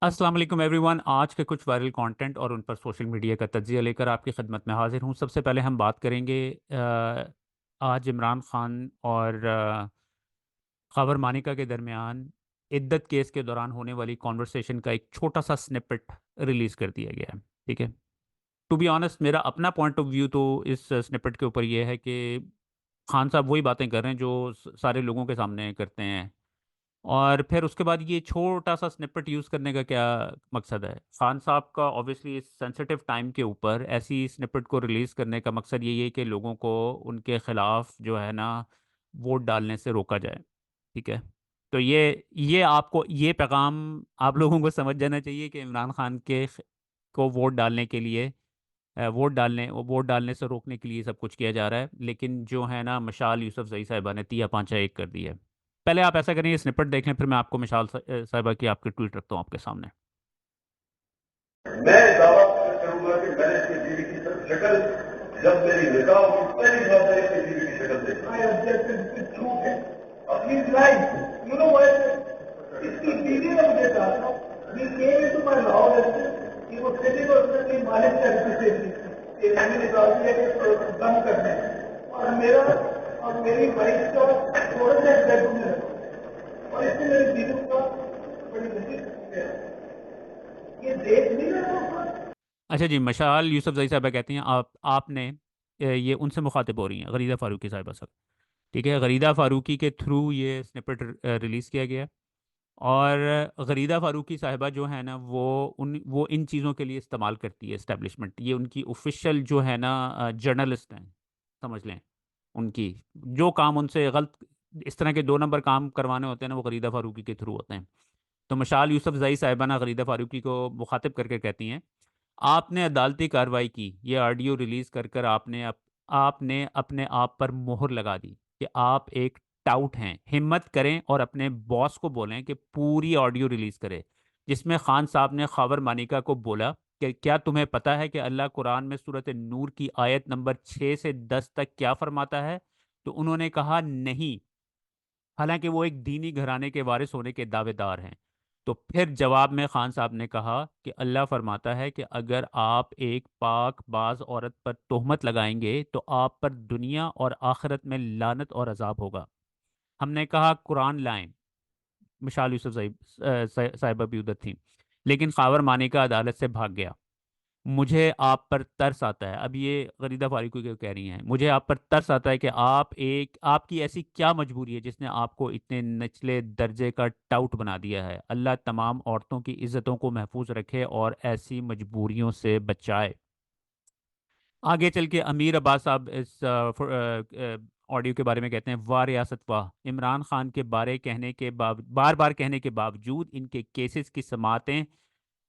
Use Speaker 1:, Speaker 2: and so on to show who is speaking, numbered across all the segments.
Speaker 1: अस्सलाम वालेकुम एवरीवन। आज के कुछ वायरल कंटेंट और उन पर सोशल मीडिया का तज्जिया लेकर आपकी खिदमत में हाजिर हूँ। सबसे पहले हम बात करेंगे आज इमरान खान और खबर मानिका के दरमियान इद्दत केस के दौरान होने वाली कॉन्वर्सेशन का एक छोटा सा स्निपेट रिलीज़ कर दिया गया है। ठीक है। टू बी ऑनेस्ट, मेरा अपना पॉइंट ऑफ व्यू तो इस स्निपेट के ऊपर ये है कि खान साहब वही बातें कर रहे हैं जो सारे लोगों के सामने करते हैं। और फिर उसके बाद ये छोटा सा स्निपेट यूज़ करने का क्या मकसद है? खान साहब का ऑब्वियसली इस सेंसिटिव टाइम के ऊपर ऐसी स्निपेट को रिलीज़ करने का मकसद यही है कि लोगों को उनके खिलाफ जो है ना वोट डालने से रोका जाए। ठीक है। तो ये आपको ये पैगाम आप लोगों को समझ जाना चाहिए कि इमरान खान के को वोट डालने के लिए वोट डालने से रोकने के लिए सब कुछ किया जा रहा है। लेकिन जो है ना मशाल यूसुफ जई साहिबा ने तिया पांचा एक कर दी है। पहले आप ऐसा करें, ये स्निपेट देख लें, फिर मैं आपको मिसाल साहिबा की आपके ट्वीट रखता हूँ आपके सामने।
Speaker 2: मैं दावा करूंगा कि मैंने इसकी बीवी की शक्ल जब मेरी निकाह होगी पहली बार मैंने इसकी बीवी की शक्ल देखी। आई ऑब्जेक्ट झूठ है अपनी लाइफ यू नो व्हाट इसकी बीवी ने मुझे कहा we came into my law कि वो सिटी को उसने मालिक करती थी कि मैंने निकाल दिया कि दम करने और मेरा और मेरी वाइफ का थोड़ा सा बेडरूम में रखा और इससे मेरी बीवी का बड़ी नजीक है ये देख नहीं रहा।
Speaker 1: अच्छा जी, मशाल यूसुफ जई साहिबा कहती हैं आपने ये उनसे मुखातिब हो रही हैं गरीदा फारूकी साहिबा साहब। ठीक है। गरीदा फारूकी के थ्रू ये स्निपेट रिलीज़ किया गया। और गरीदा फारूकी साहिबा जो है ना वो इन चीज़ों के लिए इस्तेमाल करती है इस्टेब्लिशमेंट। ये उनकी ऑफिशियल जो है ना जर्नलिस्ट हैं, समझ लें। उनकी जो काम उनसे गलत इस तरह के 2 नंबर काम करवाने होते हैं ना, वो गरीदा फारूकी के थ्रू होते हैं। तो मशाल यूसुफ जई साहिबाना गरीदा फारूकी को मुखातिब करके कहती हैं, आपने अदालती कार्रवाई की, ये ऑडियो रिलीज कर कर आपने अपने आप पर मोहर लगा दी कि आप एक टाउट हैं। हिम्मत करें और अपने बॉस को बोलें कि पूरी ऑडियो रिलीज करे, जिसमें खान साहब ने खबर मानिका को बोला कि क्या तुम्हें पता है कि अल्लाह कुरान में सूरत नूर की आयत नंबर 6 से 10 तक क्या फरमाता है? तो उन्होंने कहा नहीं, हालांकि वो एक दीनी घराने के वारिस होने के दावेदार हैं। तो फिर जवाब में खान साहब ने कहा कि अल्लाह फरमाता है कि अगर आप एक पाक बाज औरत पर तोहमत लगाएंगे तो आप पर दुनिया और आखिरत में लानत और अजाब होगा। हमने कहा कुरान लाएं। मिशाल यूसुफ साहिबा भी उधर थी, लेकिन खावर मानी का अदालत से भाग गया। मुझे आप पर तरस आता है, अब ये गरीदा फारूकी को कह रही हैं, मुझे आप पर तरस आता है कि आपकी ऐसी क्या मजबूरी है जिसने आपको इतने निचले दर्जे का टाउट बना दिया है। अल्लाह तमाम औरतों की इज्जतों को महफूज रखे और ऐसी मजबूरियों से बचाए। आगे चल के अमीर अब्बास साहब इस ऑडियो के बारे में कहते हैं, वाह रियासत वाह, इमरान खान के बार बार कहने के बावजूद इनके केसेस की समाअतें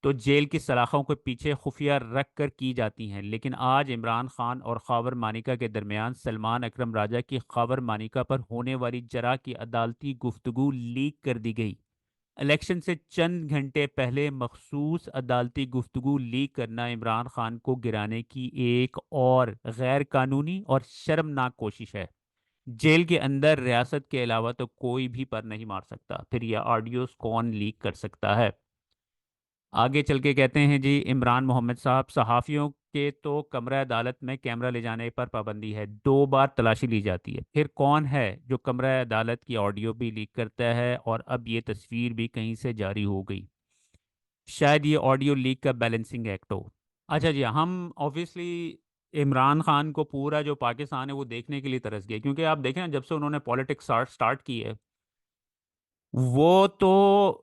Speaker 1: तो जेल की सलाखों के पीछे खुफिया रख कर की जाती हैं। लेकिन आज इमरान खान और खावर मानिका के दरमियान सलमान अकरम राजा की खावर मानिका पर होने वाली जरा की अदालती गुफ्तगू लीक कर दी गई। इलेक्शन से चंद घंटे पहले मखसूस अदालती गुफ्तगू लीक करना इमरान खान को गिराने की एक और गैर कानूनी और शर्मनाक कोशिश है। जेल के अंदर रियासत के अलावा तो कोई भी पर नहीं मार सकता, फिर यह ऑडियोस कौन लीक कर सकता है? आगे चल के कहते हैं जी, इमरान मोहम्मद साहब, सहाफ़ियों के तो कमरा अदालत में कैमरा ले जाने पर पाबंदी है, 2 बार तलाशी ली जाती है। फिर कौन है जो कमरा अदालत की ऑडियो भी लीक करता है? और अब ये तस्वीर भी कहीं से जारी हो गई। शायद ये ऑडियो लीक का बैलेंसिंग एक्ट हो। अच्छा जी, हम ऑब्वियसली इमरान खान को पूरा जो पाकिस्तान है वो देखने के लिए तरस गया, क्योंकि आप देखें ना, जब से उन्होंने पॉलिटिक्स स्टार्ट की है, वो तो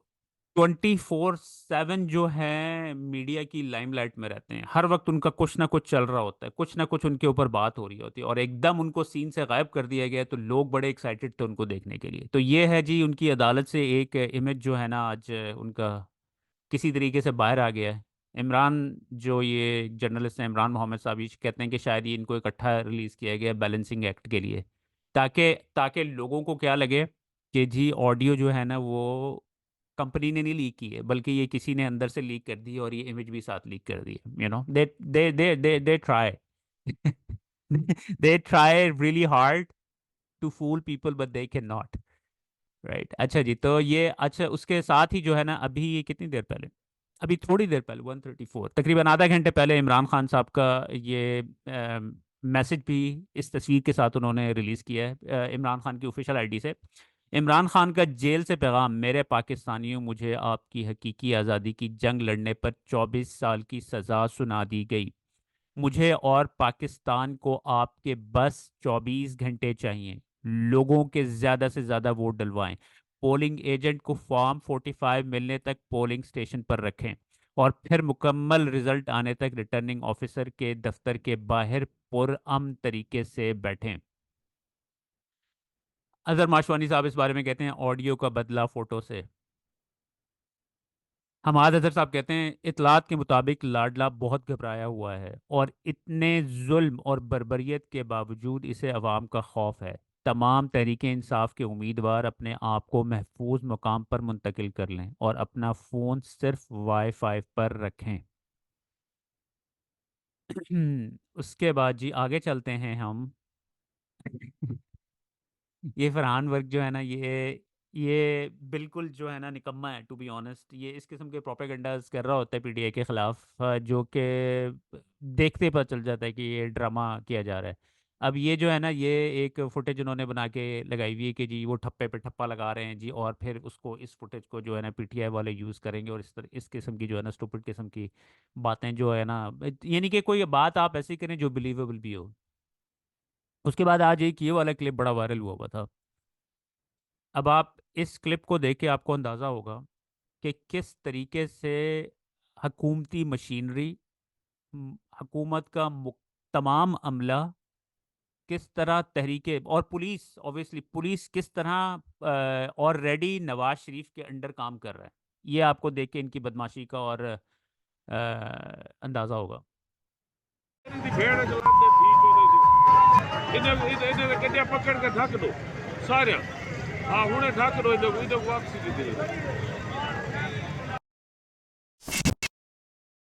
Speaker 1: 24/7 जो है मीडिया की लाइमलाइट में रहते हैं। हर वक्त उनका कुछ ना कुछ चल रहा होता है, कुछ ना कुछ उनके ऊपर बात हो रही होती है, और एकदम उनको सीन से गायब कर दिया गया तो लोग बड़े एक्साइटेड थे उनको देखने के लिए। तो ये है जी, उनकी अदालत से एक इमेज जो है ना आज उनका किसी तरीके से बाहर आ गया है। इमरान जो ये जर्नलिस्ट हैं, इमरान मोहम्मद साहब, ये कहते हैं कि शायद ये इनको इकट्ठा रिलीज किया गया बैलेंसिंग एक्ट के लिए, ताकि ताकि लोगों को क्या लगे कि जी ऑडियो जो है ना वो कंपनी ने नहीं लीक की है, बल्कि ये किसी ने अंदर से लीक कर दी है और ये इमेज भी साथ लीक कर दी है। They try they try really hard to fool people but they can not. Right. अच्छा जी, तो ये अच्छा उसके साथ ही जो है ना, अभी ये कितनी देर पहले अभी थोड़ी देर पहले 134 तकरीबन आधा घंटे पहले इमरान खान साहब का ये मैसेज भी इस तस्वीर के साथ उन्होंने रिलीज़ किया है इमरान खान की ऑफिशियल आईडी से। इमरान खान का जेल से पैगाम, मेरे पाकिस्तानियों, मुझे आपकी हकीकी आज़ादी की जंग लड़ने पर 24 साल की सज़ा सुना दी गई। मुझे और पाकिस्तान को आपके बस 24 घंटे चाहिए। लोगों के ज़्यादा से ज़्यादा वोट डलवाएं। पोलिंग एजेंट को फॉर्म 45 मिलने तक पोलिंग स्टेशन पर रखें और फिर मुकम्मल रिजल्ट आने तक रिटर्निंग ऑफिसर के दफ्तर के बाहर पुरअमन तरीके से बैठें। अजहर माशवानी साहब इस बारे में कहते हैं, ऑडियो का बदला फोटो से। हमाद अजहर साहब कहते हैं, इतलात के मुताबिक लाडला बहुत घबराया हुआ है और इतने जुल्म और बर्बरियत के बावजूद इसे अवाम का खौफ है। तमाम तहरीक इंसाफ के उम्मीदवार अपने आप को महफूज मुकाम पर मुंतकिल कर लें और अपना फ़ोन सिर्फ वाईफाई पर रखें। उसके बाद जी आगे चलते हैं हम। ये फरहान वर्क जो है ना, ये बिल्कुल जो है ना निकम्मा है, टू बी ऑनेस्ट। ये इस किस्म के प्रोपेगेंडास कर रहा होता है पीटीआई के खिलाफ, जो कि देखते ही पता चल जाता है कि ये ड्रामा किया जा रहा है। अब ये जो है ना, ये एक फुटेज उन्होंने बना के लगाई हुई है कि जी वो ठप्पे पे ठप्पा लगा रहे हैं जी, और फिर उसको, इस फुटेज को जो है ना पीटीआई वाले यूज़ करेंगे और इस किस्म की जो है ना स्टूपिड किस्म की बातें जो है ना, यानी कि कोई बात आप ऐसी करें जो बिलीवेबल भी हो। उसके बाद आज एक ये वाला क्लिप बड़ा वायरल हुआ हुआ था। अब आप इस क्लिप को देख के आपको अंदाज़ा होगा कि किस तरीके से हकूमती मशीनरी, हुकूमत का तमाम अमला किस तरह तहरीके, और पुलिस, ऑब्वियसली पुलिस किस तरह ऑलरेडी नवाज शरीफ के अंडर काम कर रहा है। ये आपको देख के इनकी बदमाशी का और अंदाज़ा होगा।
Speaker 3: भेड़ चलाते ठीक होने दी इन्हें कटिया पकड़ के ढक दो सारे। हाँ हूँ ढक दो इन्हें वापसी की